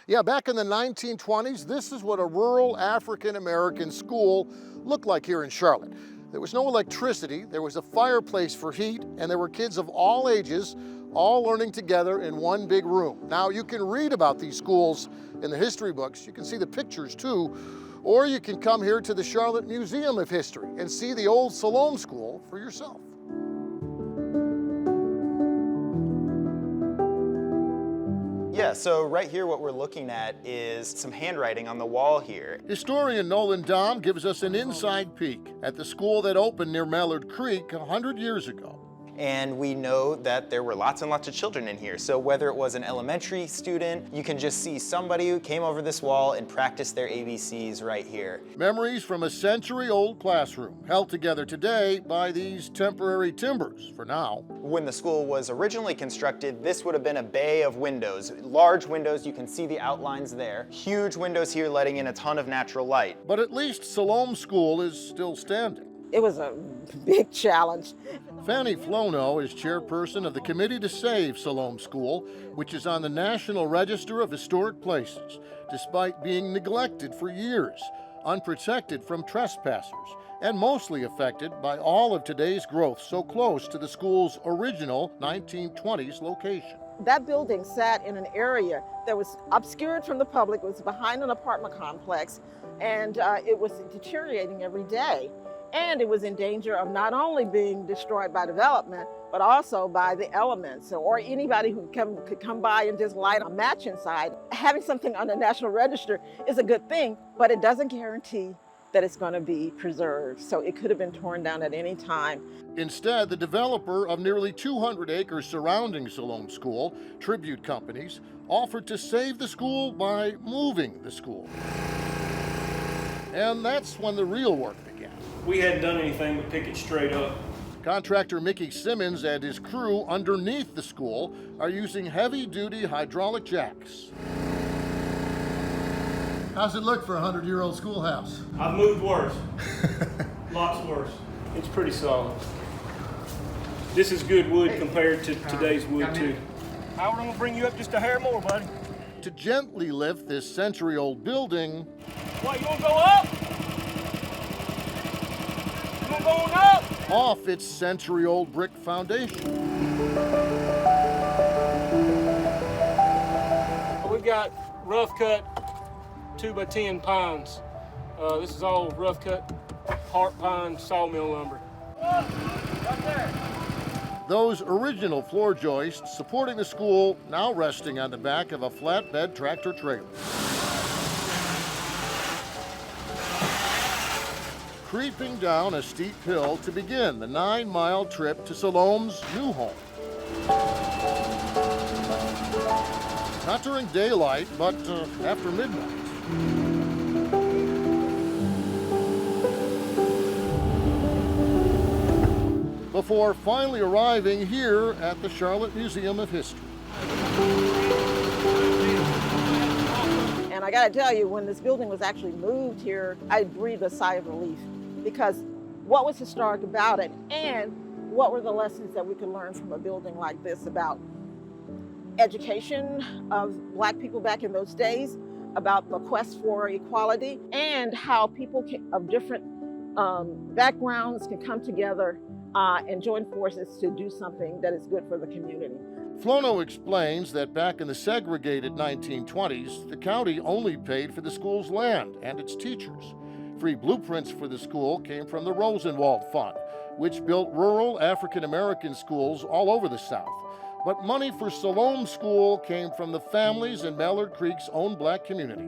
Yeah, back in the 1920s, this is what a rural African American school looked like here in Charlotte. There was no electricity, there was a fireplace for heat, and there were kids of all ages all learning together in one big room. Now, you can read about these schools in the history books. You can see the pictures too, or you can come here to the Charlotte Museum of History and see the old Siloam School for yourself. Yeah, so right here what we're looking at is some handwriting on the wall here. Historian Nolan Dom gives us an inside peek at the school that opened near Mallard Creek 100 years ago. And we know that there were lots and lots of children in here. So whether it was an elementary student, you can just see somebody who came over this wall and practiced their ABCs right here. Memories from a century-old classroom, held together today by these temporary timbers for now. When the school was originally constructed, this would have been a bay of windows. Large windows, you can see the outlines there. Huge windows here letting in a ton of natural light. But at least Siloam School is still standing. It was a big challenge. Fanny Flono is chairperson of the Committee to Save Siloam School, which is on the National Register of Historic Places, despite being neglected for years, unprotected from trespassers, and mostly affected by all of today's growth so close to the school's original 1920s location. That building sat in an area that was obscured from the public. It was behind an apartment complex, and it was deteriorating every day. And it was in danger of not only being destroyed by development, but also by the elements, or anybody who could come by and just light a match inside. Having something on the National Register is a good thing, but it doesn't guarantee that it's going to be preserved. So it could have been torn down at any time. Instead, the developer of nearly 200 acres surrounding Siloam School, Tribute Companies, offered to save the school by moving the school. And that's when the real work began. We hadn't done anything but pick it straight up. Contractor Mickey Simmons and his crew underneath the school are using heavy-duty hydraulic jacks. How's it look for a 100-year-old schoolhouse? I've moved worse. Lots worse. It's pretty solid. This is good wood compared to today's wood too. Howard, I'm gonna bring you up just a hair more, buddy. To gently lift this century-old building, What, you wanna go up? You wanna go on up? off its century-old brick foundation. We've got rough cut 2x10 pines. This is all rough cut heart pine sawmill lumber. Right there. Those original floor joists supporting the school now resting on the back of a flatbed tractor trailer. Creeping down a steep hill to begin the 9-mile trip to Siloam's new home. Not during daylight, but after midnight. Before finally arriving here at the Charlotte Museum of History. And I gotta tell you, when this building was actually moved here, I breathed a sigh of relief, because what was historic about it, and what were the lessons that we could learn from a building like this about education of Black people back in those days, about the quest for equality, and how people of different backgrounds can come together and join forces to do something that is good for the community. Flono explains that back in the segregated 1920s, the county only paid for the school's land and its teachers. Free blueprints for the school came from the Rosenwald Fund, which built rural African American schools all over the South. But money for Siloam School came from the families in Mallard Creek's own Black community,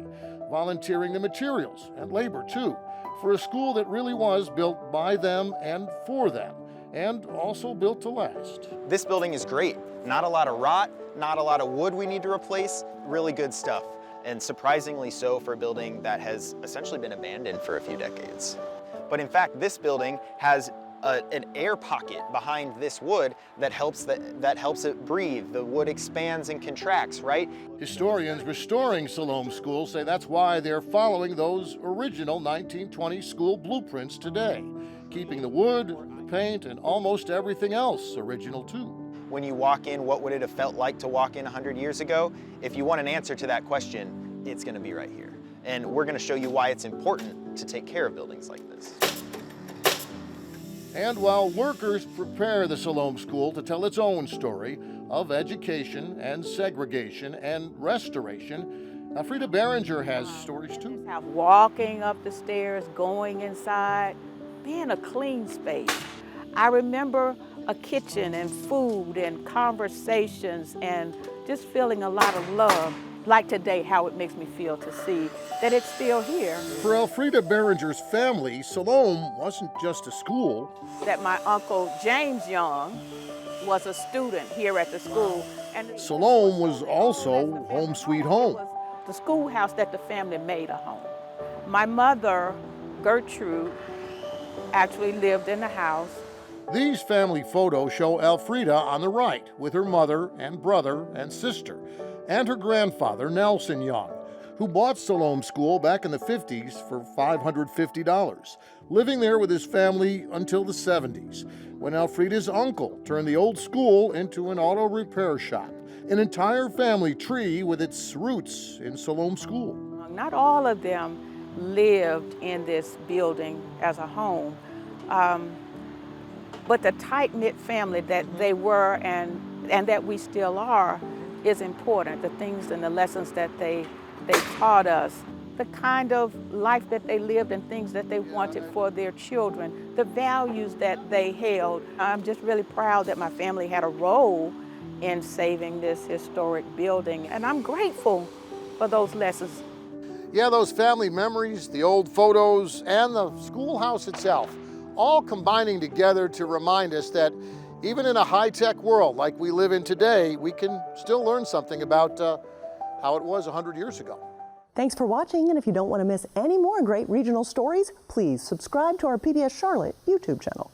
volunteering the materials and labor too, for a school that really was built by them and for them, and also built to last. This building is great. Not a lot of rot, not a lot of wood we need to replace, really good stuff. And surprisingly so for a building that has essentially been abandoned for a few decades. But in fact, this building has an air pocket behind this wood that helps it breathe. The wood expands and contracts, right? Historians restoring Siloam School say that's why they're following those original 1920 school blueprints today, keeping the wood, the paint, and almost everything else original too. When you walk in, what would it have felt like to walk in 100 years ago? If you want an answer to that question, it's going to be right here. And we're going to show you why it's important to take care of buildings like this. And while workers prepare the Siloam School to tell its own story of education and segregation and restoration, Elfrida Behringer has stories too. Walking up the stairs, going inside, being a clean space. I remember a kitchen and food and conversations and just feeling a lot of love. Like today, how it makes me feel to see that it's still here. For Elfrida Behringer's family, Siloam wasn't just a school. That my uncle James Young was a student here at the school. And Siloam was also home sweet home. It was the schoolhouse that the family made a home. My mother, Gertrude, actually lived in the house. These family photos show Elfrida on the right with her mother and brother and sister, and her grandfather, Nelson Young, who bought Siloam School back in the 50s for $550, living there with his family until the 70s, when Elfrida's uncle turned the old school into an auto repair shop, an entire family tree with its roots in Siloam School. Not all of them lived in this building as a home, but the tight-knit family that they were and that we still are is important. The things and the lessons that they taught us, the kind of life that they lived and things that they wanted for their children, the values that they held. I'm just really proud that my family had a role in saving this historic building, and I'm grateful for those lessons. Yeah, those family memories, the old photos, and the schoolhouse itself, all combining together to remind us that even in a high-tech world like we live in today, we can still learn something about how it was 100 years ago. Thanks for watching, and if you don't want to miss any more great regional stories, please subscribe to our PBS Charlotte YouTube channel.